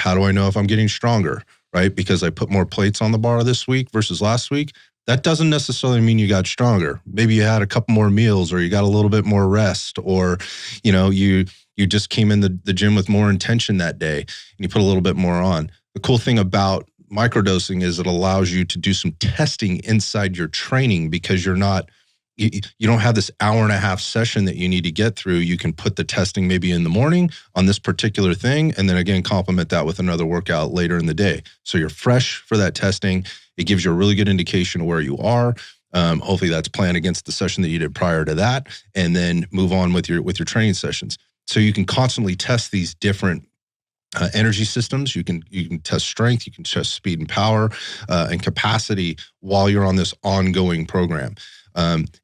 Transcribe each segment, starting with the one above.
how do I know if I'm getting stronger, right? Because I put more plates on the bar this week versus last week. That doesn't necessarily mean you got stronger. Maybe you had a couple more meals, or you got a little bit more rest, or, you just came in the gym with more intention that day and you put a little bit more on. The cool thing about microdosing is it allows you to do some testing inside your training, because you don't have this hour and a half session that you need to get through. You can put the testing maybe in the morning on this particular thing, and then again, complement that with another workout later in the day. So you're fresh for that testing. It gives you a really good indication of where you are. Hopefully that's planned against the session that you did prior to that, and then move on with your training sessions. So you can constantly test these different energy systems. You can test strength, you can test speed and power, and capacity while you're on this ongoing program.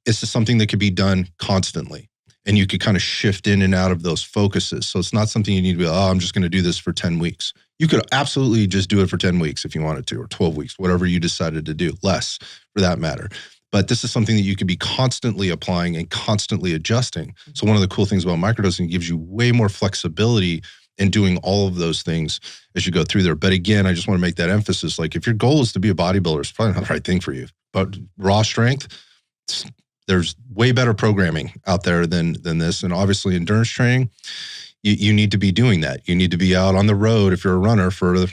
It's just something that could be done constantly, and you could kind of shift in and out of those focuses. So it's not something you need to be, I'm just going to do this for 10 weeks. You could absolutely just do it for 10 weeks if you wanted to, or 12 weeks, whatever you decided to do, less for that matter. But this is something that you could be constantly applying and constantly adjusting. So one of the cool things about microdosing, gives you way more flexibility in doing all of those things as you go through there. But again, I just want to make that emphasis. Like, if your goal is to be a bodybuilder, it's probably not the right thing for you. But raw strength, there's way better programming out there than this. And obviously endurance training, you need to be doing that. You need to be out on the road if you're a runner for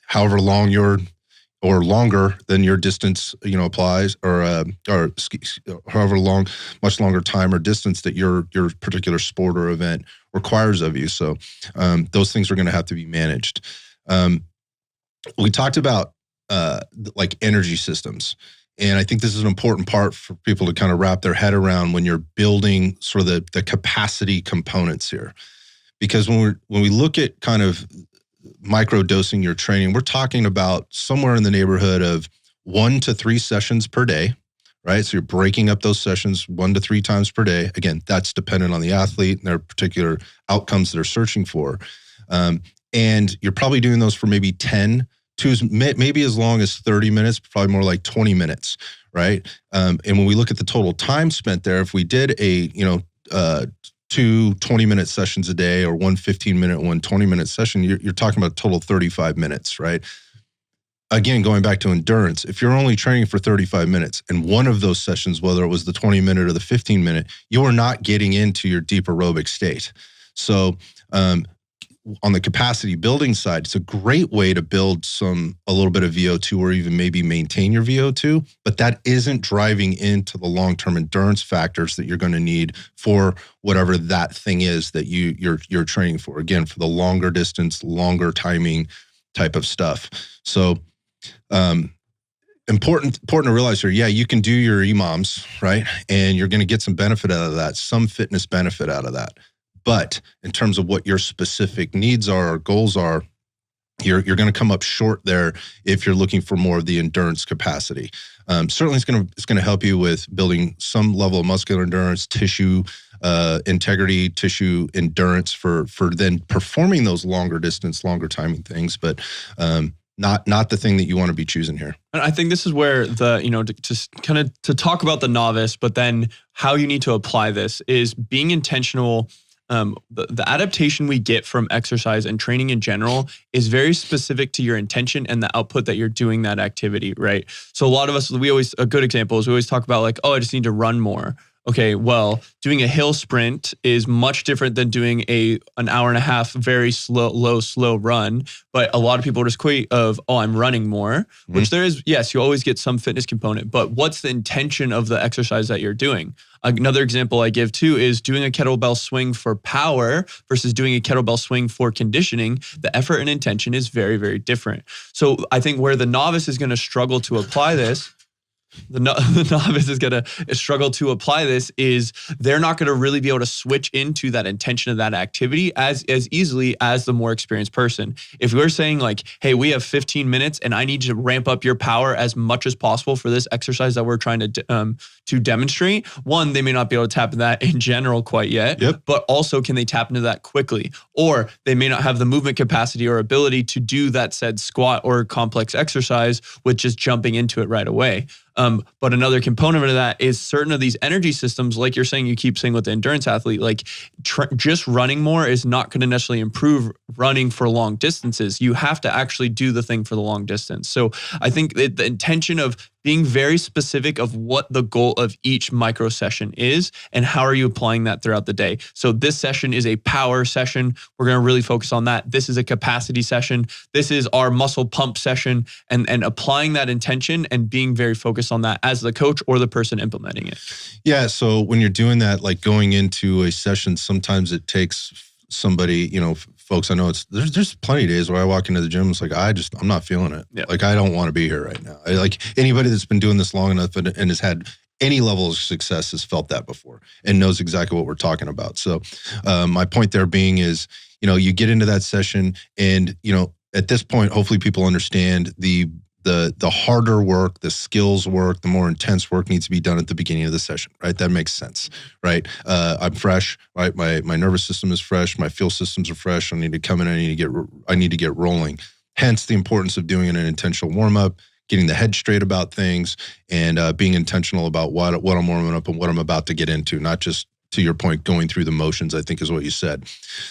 however long or longer than your distance, applies, or however much longer time or distance that your particular sport or event requires of you. So those things are going to have to be managed. We talked about like energy systems. And I think this is an important part for people to kind of wrap their head around when you're building sort of the capacity components here. Because when we look at kind of microdosing your training, we're talking about somewhere in the neighborhood of 1 to 3 sessions per day, right? So you're breaking up those sessions 1 to 3 times per day. Again, that's dependent on the athlete and their particular outcomes they're searching for. And you're probably doing those for maybe 10 to maybe as long as 30 minutes, probably more like 20 minutes, right? And when we look at the total time spent there, if we did a, 2 20-minute sessions a day, or 1 15-minute, 1 20-minute session, you're talking about a total of 35 minutes, right? Again, going back to endurance, if you're only training for 35 minutes and one of those sessions, whether it was the 20-minute or the 15-minute, you are not getting into your deep aerobic state. So on the capacity building side, it's a great way to build a little bit of VO2, or even maybe maintain your VO2, but that isn't driving into the long-term endurance factors that you're going to need for whatever that thing is that you're training for. Again, for the longer distance, longer timing type of stuff. So important to realize here, you can do your EMOMs, right? And you're going to get some benefit out of that, some fitness benefit out of that. But in terms of what your specific needs are or goals are, you're going to come up short there if you're looking for more of the endurance capacity. Certainly, it's going to help you with building some level of muscular endurance, tissue integrity, tissue endurance for then performing those longer distance, longer timing things. But not the thing that you want to be choosing here. And I think this is where to talk about the novice, but then how you need to apply this is being intentional. The adaptation we get from exercise and training in general is very specific to your intention and the output that you're doing that activity, right? So a lot of us, a good example is we always talk about like, I just need to run more. Okay, well, doing a hill sprint is much different than doing an hour and a half, very slow run. But a lot of people just equate of, I'm running more, which there is, yes, you always get some fitness component, but what's the intention of the exercise that you're doing? Another example I give too is doing a kettlebell swing for power versus doing a kettlebell swing for conditioning. The effort and intention is very, very different. So I think where the novice is going to struggle to apply this, the novice is going to struggle to apply this is they're not going to really be able to switch into that intention of that activity as easily as the more experienced person. If we're saying like, hey, we have 15 minutes and I need to ramp up your power as much as possible for this exercise that we're trying to demonstrate, one, they may not be able to tap into that in general quite yet, but also can they tap into that quickly? Or they may not have the movement capacity or ability to do that said squat or complex exercise with just jumping into it right away. But another component of that is certain of these energy systems, like you're saying, you keep saying with the endurance athlete, like just running more is not going to necessarily improve running for long distances. You have to actually do the thing for the long distance. So I think that the intention of being very specific of what the goal of each micro session is and how are you applying that throughout the day. So this session is a power session. We're going to really focus on that. This is a capacity session. This is our muscle pump session, and applying that intention and being very focused on that as the coach or the person implementing it. Yeah. So when you're doing that, like going into a session, sometimes it takes somebody, folks, I know there's plenty of days where I walk into the gym, it's like, I'm not feeling it. Yeah. Like, I don't want to be here right now. Like anybody that's been doing this long enough and has had any level of success has felt that before and knows exactly what we're talking about. So my point there being is, you get into that session and, at this point, hopefully people understand the harder work, the skills work, the more intense work needs to be done at the beginning of the session, right? That makes sense, right? I'm fresh, right? My nervous system is fresh. My fuel systems are fresh. I need to come in. I need to get rolling. Hence the importance of doing an intentional warm up, getting the head straight about things, and being intentional about what I'm warming up and what I'm about to get into. Not just, to your point, going through the motions, I think is what you said.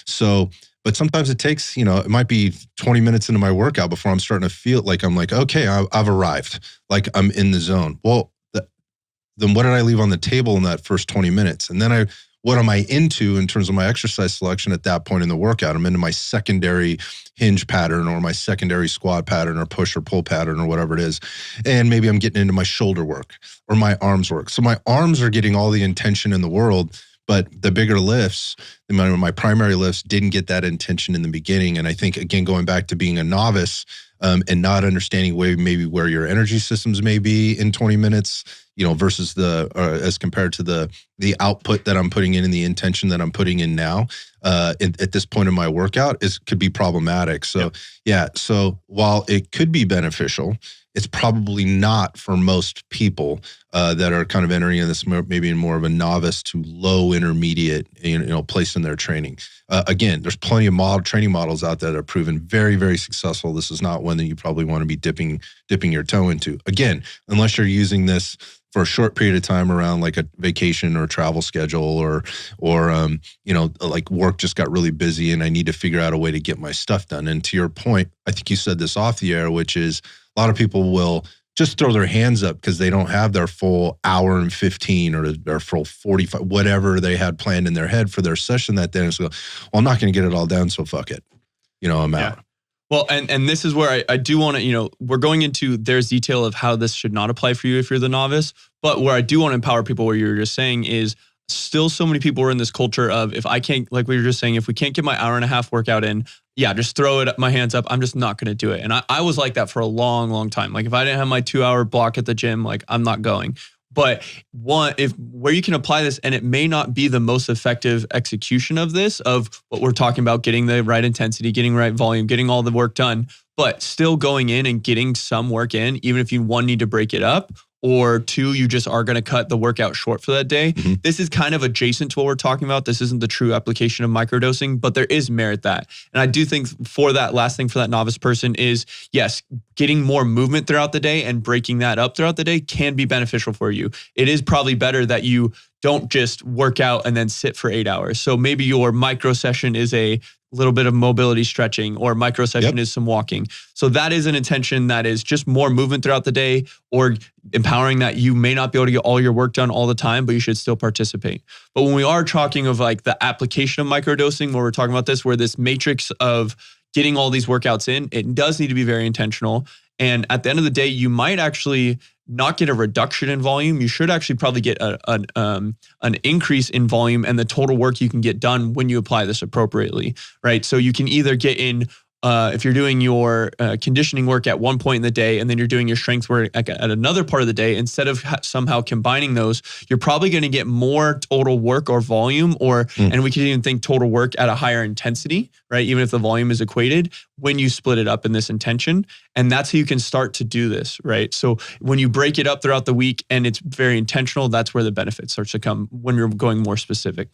So. But sometimes it takes, it might be 20 minutes into my workout before I'm starting to feel like I'm like, okay, I've arrived, like I'm in the zone. Well, then what did I leave on the table in that first 20 minutes? And then what am I into in terms of my exercise selection at that point in the workout? I'm into my secondary hinge pattern or my secondary squat pattern or push or pull pattern or whatever it is. And maybe I'm getting into my shoulder work or my arms work. So my arms are getting all the intention in the world. But the bigger lifts, my primary lifts didn't get that intention in the beginning. And I think, again, going back to being a novice and not understanding maybe where your energy systems may be in 20 minutes, versus as compared to the output that I'm putting in and the intention that I'm putting in now at this point in my workout could be problematic. So, so while it could be beneficial, it's probably not for most people that are kind of entering in this maybe in more of a novice to low intermediate place in their training. Again, there's plenty of training models out there that are proven very, very successful. This is not one that you probably want to be dipping your toe into. Again, unless you're using this for a short period of time around like a vacation or travel schedule or like work just got really busy and I need to figure out a way to get my stuff done. And to your point, I think you said this off the air, which is a lot of people will just throw their hands up because they don't have their full hour and 15 or their full 45, whatever they had planned in their head for their session that day. And so, well, I'm not going to get it all done, so fuck it. I'm out. Well, and this is where I do want to, we're going into, there's detail of how this should not apply for you if you're the novice, but where I do want to empower people, where you were just saying is still so many people are in this culture of, if I can't, like we were just saying, if we can't get my hour and a half workout in, just throw my hands up. I'm just not going to do it. And I was like that for a long, long time. Like if I didn't have my 2-hour block at the gym, like I'm not going. But where you can apply this, and it may not be the most effective execution of this, of what we're talking about, getting the right intensity, getting right volume, getting all the work done, but still going in and getting some work in, even if you, one, need to break it up, or two, you just are going to cut the workout short for that day. Mm-hmm. This is kind of adjacent to what we're talking about. This isn't the true application of microdosing, but there is merit that. And I do think for that last thing for that novice person is, yes, getting more movement throughout the day and breaking that up throughout the day can be beneficial for you. It is probably better that you don't just work out and then sit for 8 hours. So maybe your micro session is a little bit of mobility stretching, or micro session is some walking. So that is an intention that is just more movement throughout the day, or empowering that you may not be able to get all your work done all the time, but you should still participate. But when we are talking of like the application of microdosing, where we're talking about this, where this matrix of getting all these workouts in, it does need to be very intentional. And at the end of the day, you might actually not get a reduction in volume. You should actually probably get an increase in volume and the total work you can get done when you apply this appropriately, right? So you can either get in, if you're doing your conditioning work at one point in the day, and then you're doing your strength work at another part of the day, instead of somehow combining those, you're probably going to get more total work or volume, and we can even think total work at a higher intensity, right? Even if the volume is equated, when you split it up in this intention. And that's how you can start to do this, right? So when you break it up throughout the week and it's very intentional, that's where the benefit starts to come, when you're going more specific.